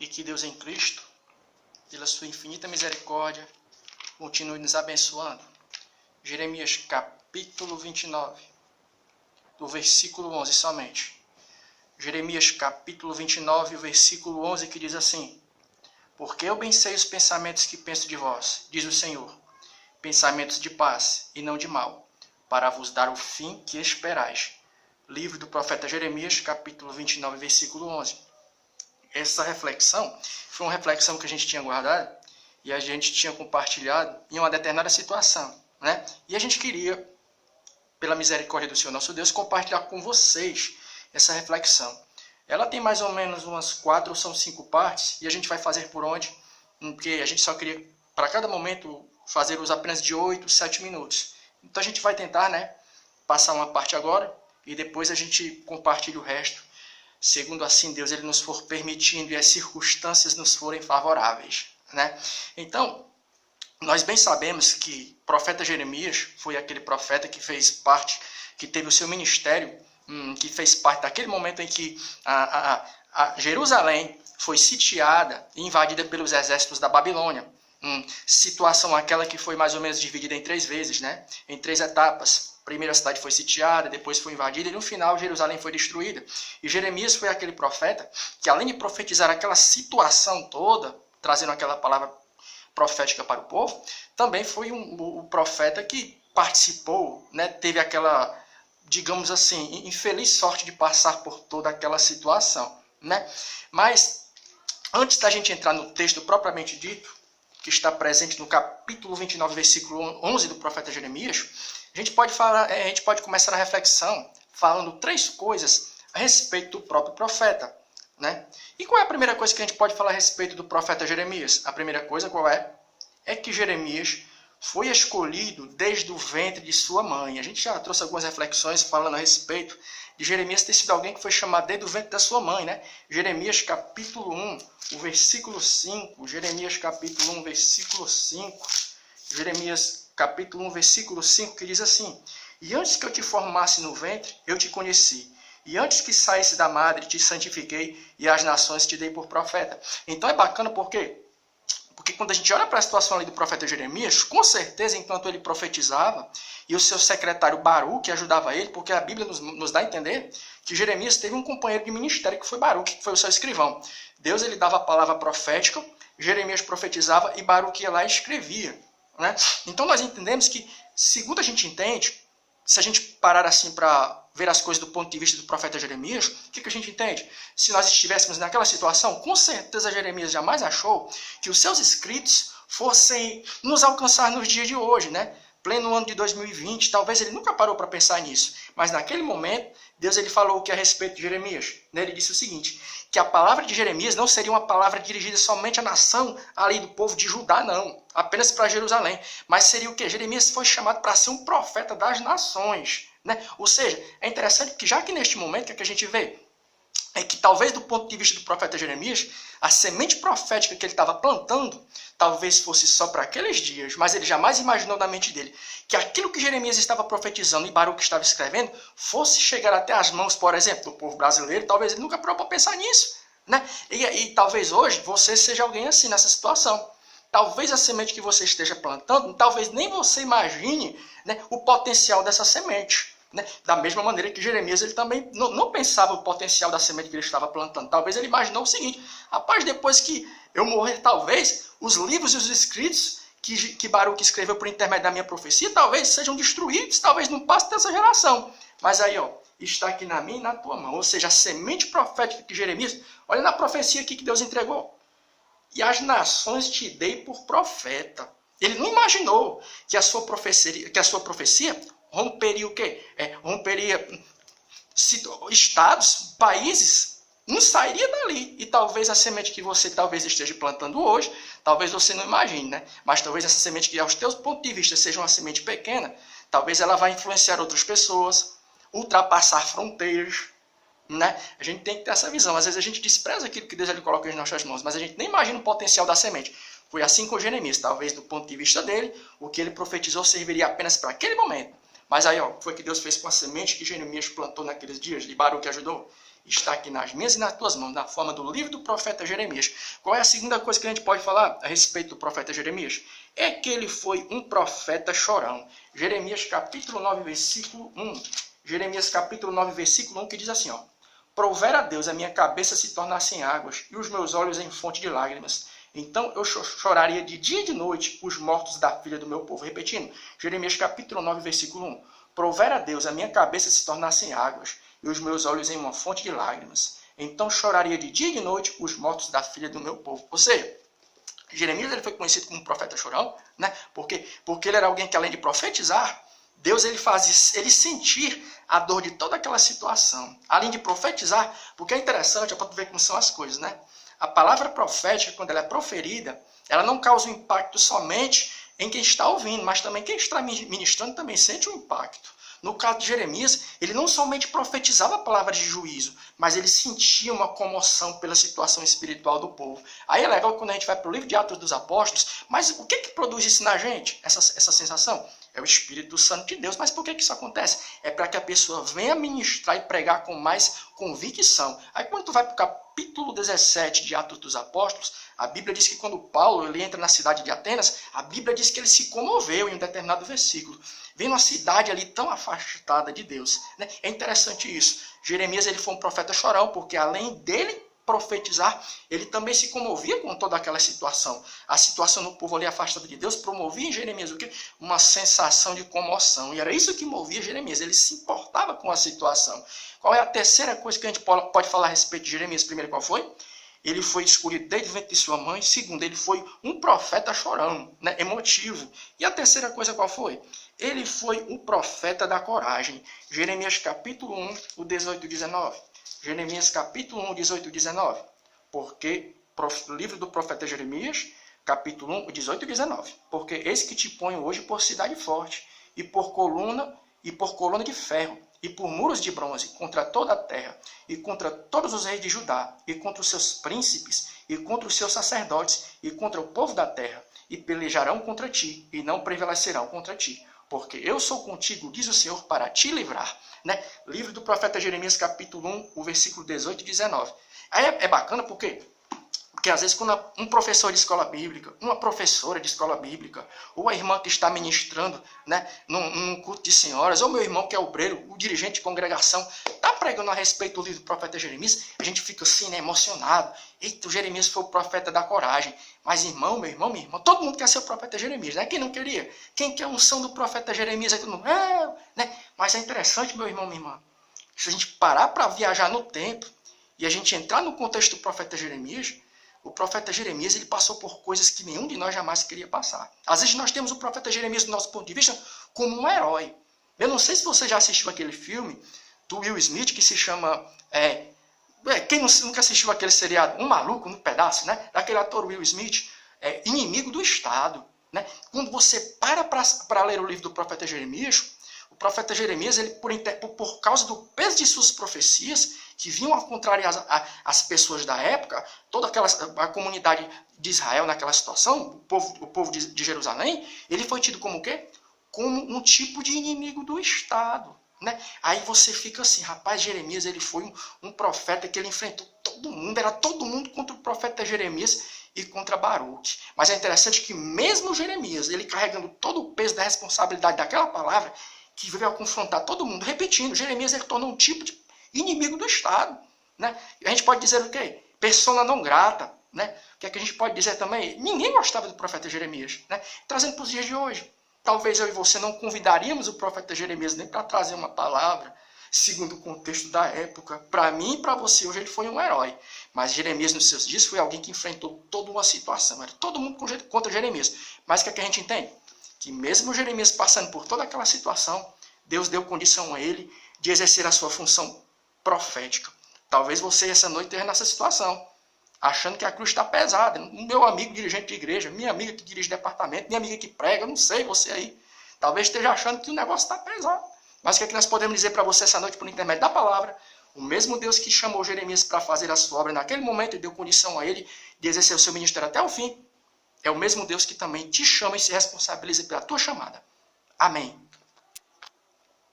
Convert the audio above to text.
e que Deus em Cristo, pela sua infinita misericórdia, continue nos abençoando. Jeremias capítulo 29, do versículo 11 somente. Jeremias capítulo 29, versículo 11, que diz assim: Porque eu bem sei os pensamentos que penso de vós, diz o Senhor, pensamentos de paz e não de mal, para vos dar o fim que esperais. Livro do profeta Jeremias, capítulo 29, versículo 11. Essa reflexão foi uma reflexão que a gente tinha guardado e a gente tinha compartilhado em uma determinada situação, né? E a gente queria, pela misericórdia do Senhor nosso Deus, compartilhar com vocês essa reflexão. Ela tem mais ou menos umas 4 ou são 5 partes e a gente vai fazer por onde? Porque a gente só queria, para cada momento, fazer uso apenas de 8, 7 minutos. Então a gente vai tentar, né, passar uma parte agora e depois a gente compartilha o resto, segundo assim Deus ele nos for permitindo e as circunstâncias nos forem favoráveis, né? Então, nós bem sabemos que o profeta Jeremias foi aquele profeta que fez parte, que teve o seu ministério, que fez parte daquele momento em que a Jerusalém foi sitiada e invadida pelos exércitos da Babilônia. Situação aquela que foi mais ou menos dividida em 3 vezes, né? Em 3 etapas. Primeiro a cidade foi sitiada, depois foi invadida e no final Jerusalém foi destruída. E Jeremias foi aquele profeta que, além de profetizar aquela situação toda, trazendo aquela palavra profética para o povo, também foi o profeta que participou, né? Teve aquela, digamos assim, infeliz sorte de passar por toda aquela situação, né? Mas antes da gente entrar no texto propriamente dito, que está presente no capítulo 29, versículo 11 do profeta Jeremias, a gente pode começar a reflexão falando 3 coisas a respeito do próprio profeta, né? E qual é a primeira coisa que a gente pode falar a respeito do profeta Jeremias? A primeira coisa qual é? É que Jeremias foi escolhido desde o ventre de sua mãe. A gente já trouxe algumas reflexões falando a respeito de Jeremias ter sido alguém que foi chamado desde o ventre da sua mãe, né? Jeremias capítulo 1, o versículo 5. Jeremias capítulo 1, versículo 5. Jeremias capítulo 1, versículo 5, que diz assim: E antes que eu te formasse no ventre, eu te conheci. E antes que saísse da madre, te santifiquei, e às nações te dei por profeta. Então é bacana porque quando a gente olha para a situação ali do profeta Jeremias, com certeza, enquanto ele profetizava, e o seu secretário Baruque ajudava ele, porque a Bíblia nos dá a entender que Jeremias teve um companheiro de ministério que foi Baruque, que foi o seu escrivão. Deus ele dava a palavra profética, Jeremias profetizava e Baruque ia lá e escrevia, né? Então nós entendemos que, segundo a gente entende, se a gente parar assim para ver as coisas do ponto de vista do profeta Jeremias, o que a gente entende? Se nós estivéssemos naquela situação, com certeza Jeremias jamais achou que os seus escritos fossem nos alcançar nos dias de hoje, né? Pleno ano de 2020, talvez ele nunca parou para pensar nisso. Mas naquele momento, Deus ele falou o que a respeito de Jeremias. Ele disse o seguinte, que a palavra de Jeremias não seria uma palavra dirigida somente à nação ali do povo de Judá, não. Apenas para Jerusalém. Mas seria o que? Jeremias foi chamado para ser um profeta das nações, né? Ou seja, é interessante que já que neste momento, o que a gente vê? É que talvez do ponto de vista do profeta Jeremias, a semente profética que ele estava plantando, talvez fosse só para aqueles dias, mas ele jamais imaginou na mente dele que aquilo que Jeremias estava profetizando e Baruque estava escrevendo, fosse chegar até as mãos, por exemplo, do povo brasileiro. Talvez ele nunca parou para pensar nisso, né? E talvez hoje você seja alguém assim nessa situação. Talvez a semente que você esteja plantando, talvez nem você imagine, né, o potencial dessa semente. Né? Da mesma maneira que Jeremias ele também não pensava o potencial da semente que ele estava plantando. Talvez ele imaginou o seguinte: rapaz, depois que eu morrer, talvez os livros e os escritos que Baruque escreveu por intermédio da minha profecia, talvez sejam destruídos, talvez não passe dessa geração. Mas aí, ó, está aqui na minha e na tua mão. Ou seja, a semente profética que Jeremias, olha na profecia aqui que Deus entregou. E as nações te dei por profeta. Ele não imaginou que a sua profecia romperia o quê? Romperia estados, países, não sairia dali. E talvez a semente que você talvez esteja plantando hoje, talvez você não imagine, né? Mas talvez essa semente que aos teus pontos de vista seja uma semente pequena, talvez ela vá influenciar outras pessoas, ultrapassar fronteiras, né? A gente tem que ter essa visão. Às vezes a gente despreza aquilo que Deus ele coloca em nossas mãos, mas a gente nem imagina o potencial da semente. Foi assim com Jeremias. Talvez do ponto de vista dele, o que ele profetizou serviria apenas para aquele momento. Mas aí, ó, foi que Deus fez com a semente que Jeremias plantou naqueles dias, de Baruque ajudou. está aqui nas minhas e nas tuas mãos, na forma do livro do profeta Jeremias. Qual é a segunda coisa que a gente pode falar a respeito do profeta Jeremias? É que ele foi um profeta chorão. Jeremias capítulo 9, versículo 1. Jeremias capítulo 9, versículo 1, que diz assim, ó: Prover a Deus a minha cabeça se tornasse em águas e os meus olhos em fonte de lágrimas. Então eu choraria de dia e de noite os mortos da filha do meu povo. Repetindo, Jeremias capítulo 9, versículo 1. Prover a Deus a minha cabeça se tornasse em águas e os meus olhos em uma fonte de lágrimas. Então choraria de dia e de noite os mortos da filha do meu povo. Ou seja, Jeremias ele foi conhecido como profeta chorão, né? Porque ele era alguém que, além de profetizar, Deus ele fazia ele sentir a dor de toda aquela situação. Além de profetizar, porque é interessante, é para tu ver como são as coisas, né? A palavra profética, quando ela é proferida, ela não causa um impacto somente em quem está ouvindo, mas também quem está ministrando também sente um impacto. No caso de Jeremias, ele não somente profetizava a palavra de juízo, mas ele sentia uma comoção pela situação espiritual do povo. Aí é legal quando a gente vai para o livro de Atos dos Apóstolos, mas o que produz isso na gente, essa sensação? É o Espírito Santo de Deus. Mas por que isso acontece? É para que a pessoa venha ministrar e pregar com mais convicção. Aí quando tu vai para o capítulo 17 de Atos dos Apóstolos, a Bíblia diz que quando Paulo ele entra na cidade de Atenas, a Bíblia diz que ele se comoveu em um determinado versículo. Vem uma cidade ali tão afastada de Deus, né? É interessante isso. Jeremias ele foi um profeta chorão, porque além dele profetizar, ele também se comovia com toda aquela situação. A situação do povo ali afastado de Deus promovia em Jeremias o quê? Uma sensação de comoção. E era isso que movia Jeremias. Ele se importava com a situação. Qual é a terceira coisa que a gente pode falar a respeito de Jeremias? Primeiro, qual foi? Ele foi escolhido desde o ventre de sua mãe. Segundo, ele foi um profeta chorão, né? Emotivo. E a terceira coisa qual foi? Ele foi um profeta da coragem. Jeremias capítulo 1, o 18 e 19. Jeremias capítulo 1, 18 e 19. Porque o livro do profeta Jeremias, capítulo 1, 18 e 19. Porque eis que te ponho hoje por cidade forte, e por coluna de ferro, e por muros de bronze, contra toda a terra, e contra todos os reis de Judá, e contra os seus príncipes, e contra os seus sacerdotes, e contra o povo da terra, e pelejarão contra ti, e não prevalecerão contra ti. Porque eu sou contigo, diz o Senhor, para te livrar. Né? Livro do profeta Jeremias, capítulo 1, o versículo 18 e 19. Aí é bacana porque às vezes quando um professor de escola bíblica, uma professora de escola bíblica, ou a irmã que está ministrando, né, num culto de senhoras, ou meu irmão que é obreiro, o dirigente de congregação, está pregando a respeito do livro do profeta Jeremias, a gente fica assim, né, emocionado. Eita, o Jeremias foi o profeta da coragem. Mas irmão, meu irmão, minha irmã, todo mundo quer ser o profeta Jeremias, né? Quem não queria? Quem quer a unção do profeta Jeremias? Aí todo mundo, né? Mas é interessante, meu irmão, minha irmã, se a gente parar para viajar no tempo e a gente entrar no contexto do profeta Jeremias, o profeta Jeremias ele passou por coisas que nenhum de nós jamais queria passar. Às vezes nós temos o profeta Jeremias, do nosso ponto de vista, como um herói. Eu não sei se você já assistiu aquele filme do Will Smith que se chama... quem nunca assistiu aquele seriado? Um Maluco no Pedaço, né? Daquele ator Will Smith, inimigo do Estado. Né? Quando você para ler o livro do profeta Jeremias, o profeta Jeremias, ele, por causa do peso de suas profecias, que vinham a contrariar as pessoas da época, toda a comunidade de Israel naquela situação, o povo de Jerusalém, ele foi tido como o quê? Como um tipo de inimigo do Estado. Né? Aí você fica assim, rapaz, Jeremias ele foi um profeta que ele enfrentou todo mundo, era todo mundo contra o profeta Jeremias e contra Baruque. Mas é interessante que mesmo Jeremias, ele carregando todo o peso da responsabilidade daquela palavra, que veio a confrontar todo mundo, repetindo, Jeremias ele tornou um tipo de inimigo do Estado. Né? A gente pode dizer o quê? Persona não grata. Né? O que é que a gente pode dizer também? Ninguém gostava do profeta Jeremias. Né? Trazendo para os dias de hoje. Talvez eu e você não convidaríamos o profeta Jeremias nem para trazer uma palavra, segundo o contexto da época. Para mim e para você, hoje ele foi um herói. Mas Jeremias, nos seus dias, foi alguém que enfrentou toda uma situação. Era todo mundo contra Jeremias. Mas o que é que a gente entende? Que mesmo Jeremias passando por toda aquela situação, Deus deu condição a ele de exercer a sua função profética. Talvez você essa noite esteja nessa situação, achando que a cruz está pesada. Meu amigo dirigente de igreja, minha amiga que dirige departamento, minha amiga que prega, eu não sei, você aí. Talvez esteja achando que o negócio está pesado. Mas o que é que nós podemos dizer para você essa noite por intermédio da palavra? O mesmo Deus que chamou Jeremias para fazer a sua obra naquele momento e deu condição a ele de exercer o seu ministério até o fim, é o mesmo Deus que também te chama e se responsabiliza pela tua chamada. Amém.